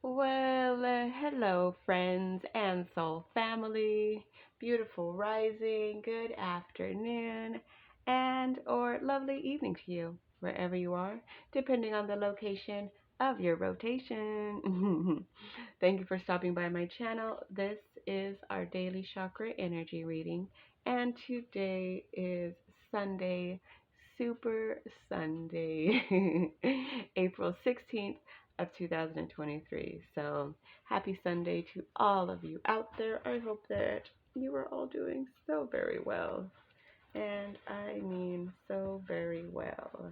Well, hello, friends and soul family. Beautiful rising, good afternoon, and or lovely evening to you, wherever you are, depending on the location of your rotation. Thank you for stopping by my channel. This is our Daily Chakra energy reading, and today is Sunday, Super Sunday, April 16th of 2023. So happy Sunday to all of you out there. I hope that you are all doing so very well. And I mean so very well.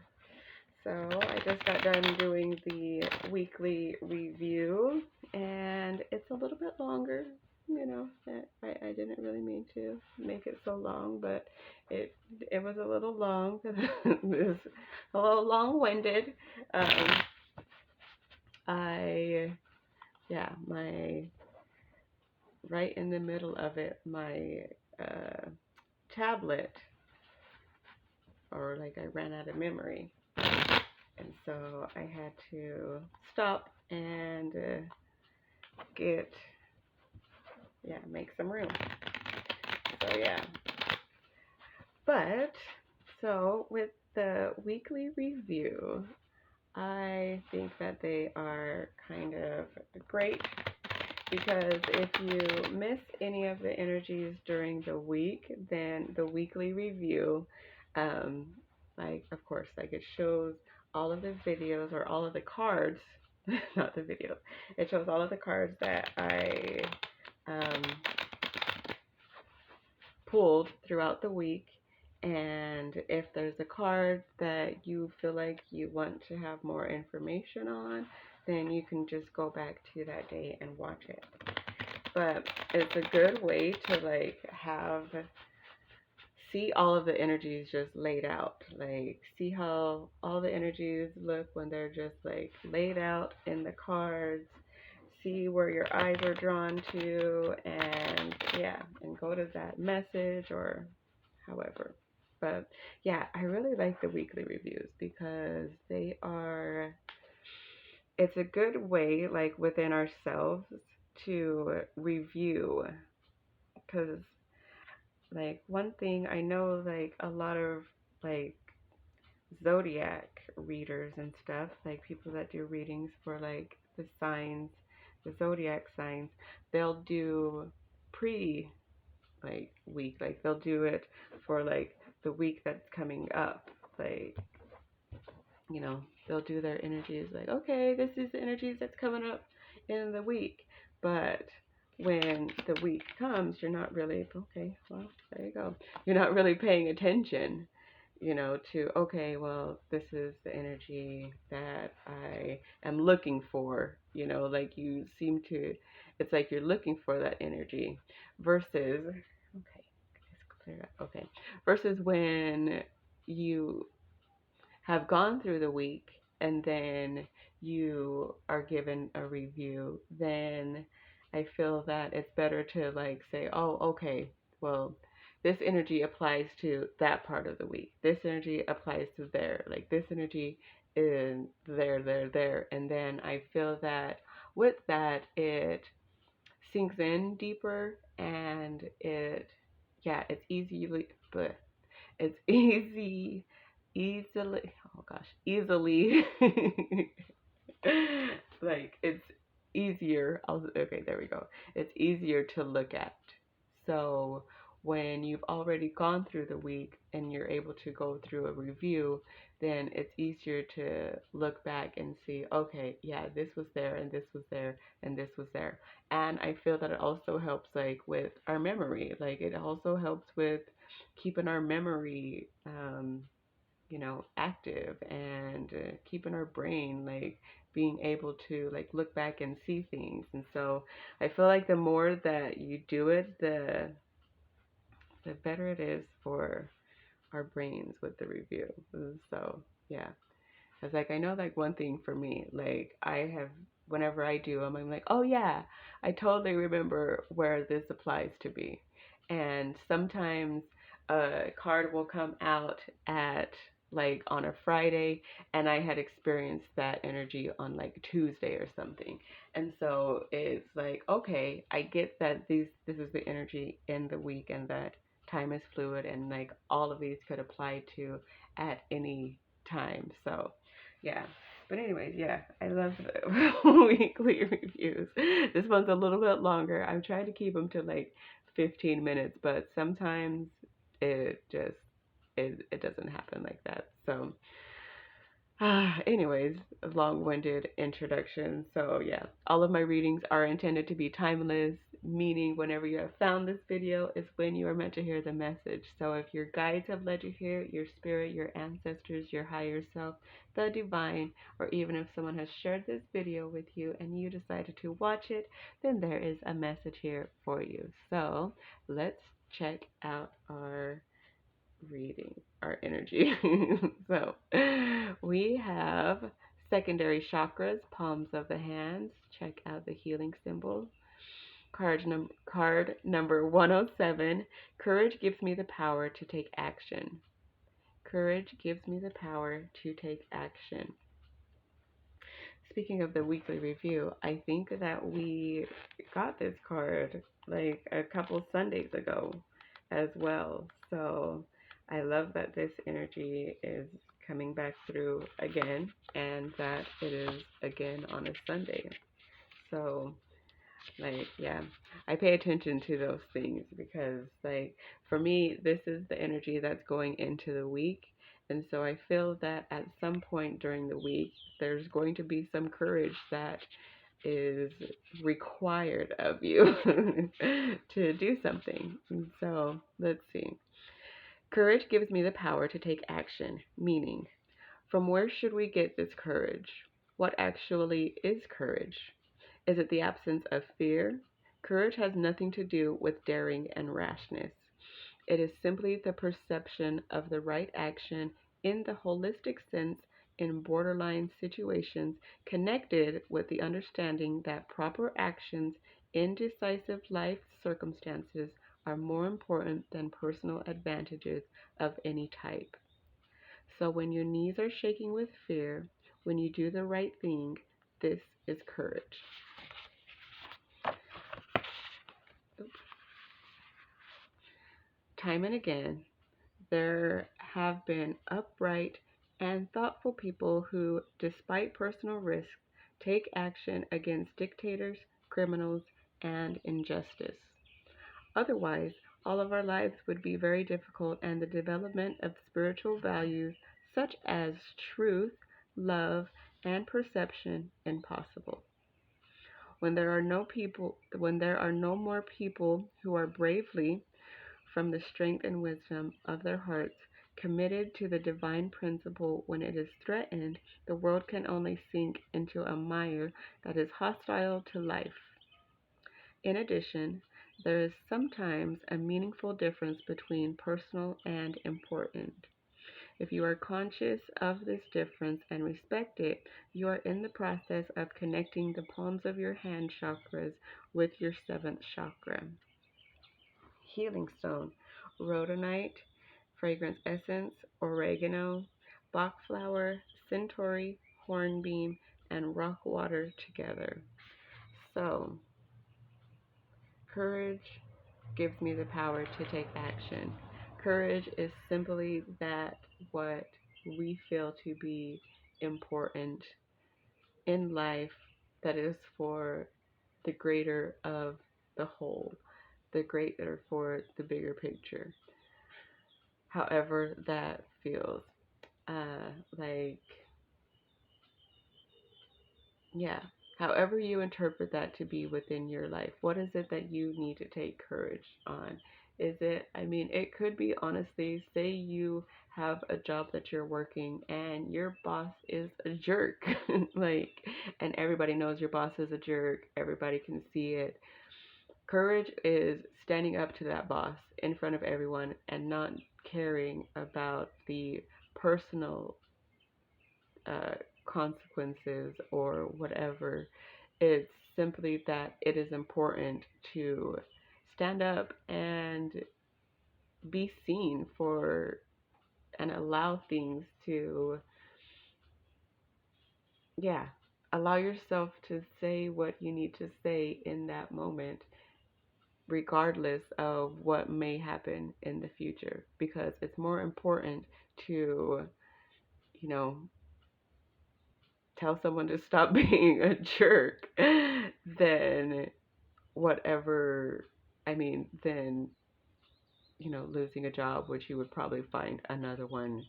So I just got done doing the weekly review, and it's a little bit longer. I didn't really mean to make it so long, but it was a little long because it was a little long-winded. Um, I my right in the middle of it, my tablet, or like I ran out of memory, and so I had to stop and get make some room. So but so with the weekly review, I think that they are kind of great because if you miss any of the energies during the week, then the weekly review, um, of course, it shows all of the videos or all of the cards, not the videos, it shows all of the cards that I um, pulled throughout the week. And if there's a card that you feel like you want to have more information on, then you can just go back to that day and watch it. But it's a good way to see all of the energies just laid out. See how all the energies look when they're just laid out in the cards. See where your eyes are drawn to, and go to that message or however. But I really like the weekly reviews because it's a good way, within ourselves, to review. Because, one thing I know, a lot of, like, zodiac readers and stuff, people that do readings for, the signs, the zodiac signs, they'll do pre, week. They'll do it for, the week that's coming up. They'll do their energies okay, this is the energies that's coming up in the week. But when the week comes, you're not really, okay, well, there you go. You're not really paying attention, to, okay, well, this is the energy that I am looking for, you seem to, it's like you're looking for that energy versus, okay, let's clear up, okay, versus when you have gone through the week and then you are given a review, then I feel that it's better to say, oh, okay, well, this energy applies to that part of the week. This energy applies to there. This energy is there. And then I feel that with that, it sinks in deeper, and it's it's easily, oh gosh, easily, it's easier. Okay, there we go. It's easier to look at. So when you've already gone through the week and you're able to go through a review, then it's easier to look back and see, okay, this was there and this was there and this was there. And I feel that it also helps with our memory. It also helps with keeping our memory active, and keeping our brain being able to look back and see things. And so I feel like the more that you do it, the better it is for our brains with the review. So it's I know one thing for me, I have, whenever I do them, I'm oh yeah, I totally remember where this applies to me. And sometimes a card will come out at like on a Friday, and I had experienced that energy on like Tuesday or something. And so it's like, okay, I get that this is the energy in the week and that time is fluid and like all of these could apply to at any time. So, yeah. But anyways, yeah, I love the weekly reviews. This one's a little bit longer. I'm trying to keep them to like 15 minutes, but sometimes it just it doesn't happen like that. So, anyways, a long-winded introduction. So yeah, all of my readings are intended to be timeless, meaning whenever you have found this video is when you are meant to hear the message. So if your guides have led you here, your spirit, your ancestors, your higher self, the divine, or even if someone has shared this video with you and you decided to watch it, then there is a message here for you. So let's check out our reading, our energy. So we have secondary chakras, palms of the hands. Check out the healing symbol. Card number 107. Courage gives me the power to take action. Courage gives me the power to take action. Speaking of the weekly review, I think that we got this card like a couple Sundays ago as well. So I love that this energy is coming back through again and that it is again on a Sunday. So like, yeah, I pay attention to those things because, like, for me, this is the energy that's going into the week. And so I feel that at some point during the week, there's going to be some courage that is required of you to do something. And so let's see. Courage gives me the power to take action, meaning, from where should we get this courage? What actually is courage? Is it the absence of fear? Courage has nothing to do with daring and rashness. It is simply the perception of the right action in the holistic sense in borderline situations, connected with the understanding that proper actions in decisive life circumstances are more important than personal advantages of any type. So when your knees are shaking with fear, when you do the right thing, this is courage. Time and again, there have been upright and thoughtful people who, despite personal risk, take action against dictators, criminals, and injustice. Otherwise, all of our lives would be very difficult and the development of spiritual values such as truth, love, and perception impossible. When there are no more people who are bravely, from the strength and wisdom of their hearts, committed to the divine principle, when it is threatened, the world can only sink into a mire that is hostile to life. In addition, there is sometimes a meaningful difference between personal and important. If you are conscious of this difference and respect it, you are in the process of connecting the palms of your hand chakras with your seventh chakra. Healing stone, rhodonite, fragrance essence, oregano, Bach flower, centauri, hornbeam, and rock water together. So, courage gives me the power to take action. Courage is simply that what we feel to be important in life that is for the greater of the whole, the greater for the bigger picture. However that feels. Uh, like, yeah, however you interpret that to be within your life, what is it that you need to take courage on? Is it, I mean, it could be honestly, say you have a job that you're working and your boss is a jerk, like, and everybody knows your boss is a jerk, everybody can see it. Courage is standing up to that boss in front of everyone and not caring about the personal uh, consequences or whatever. It's simply that it is important to stand up and be seen for and allow things to, yeah, allow yourself to say what you need to say in that moment, regardless of what may happen in the future, because it's more important to, you know, tell someone to stop being a jerk than whatever, I mean, than, losing a job, which you would probably find another one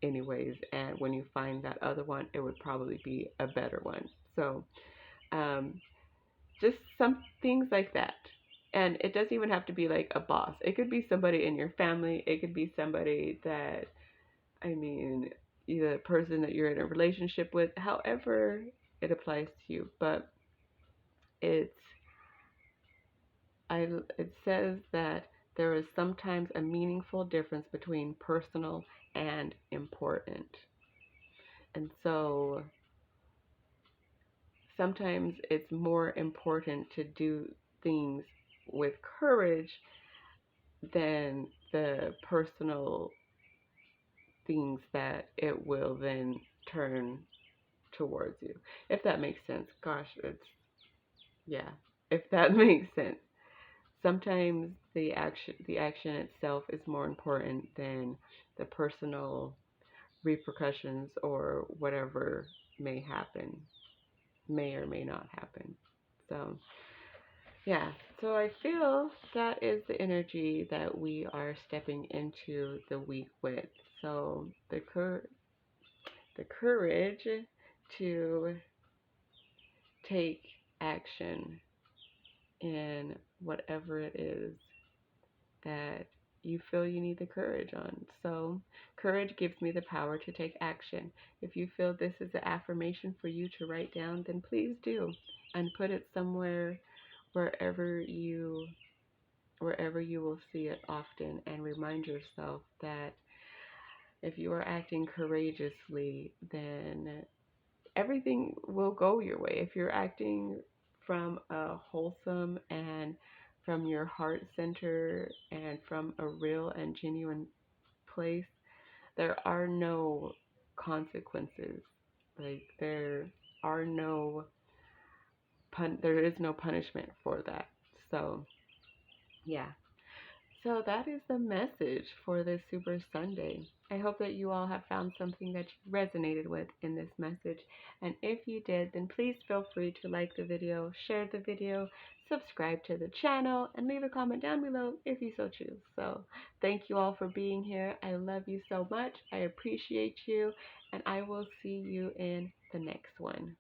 anyways. And when you find that other one, it would probably be a better one. So, um, just some things like that. And it doesn't even have to be like a boss. It could be somebody in your family. It could be somebody that, I mean, the person that you're in a relationship with, however it applies to you. But it's, it says that there is sometimes a meaningful difference between personal and important. And so sometimes it's more important to do things with courage than the personal things that it will then turn towards you. If that makes sense. Gosh, yeah. If that makes sense. Sometimes the action itself is more important than the personal repercussions or whatever may happen, may or may not happen. So, yeah. So I feel that is the energy that we are stepping into the week with. So the courage to take action in whatever it is that you feel you need the courage on. So, courage gives me the power to take action. If you feel this is an affirmation for you to write down, then please do and put it somewhere wherever you wherever you will see it often, and remind yourself that if you are acting courageously, then everything will go your way. If you're acting from a wholesome and from your heart center and from a real and genuine place, there are no consequences. Like are no there is no punishment for that. So, yeah. So that is the message for this Super Sunday. I hope that you all have found something that you resonated with in this message. And if you did, then please feel free to like the video, share the video, subscribe to the channel, and leave a comment down below if you so choose. So thank you all for being here. I love you so much. I appreciate you. And I will see you in the next one.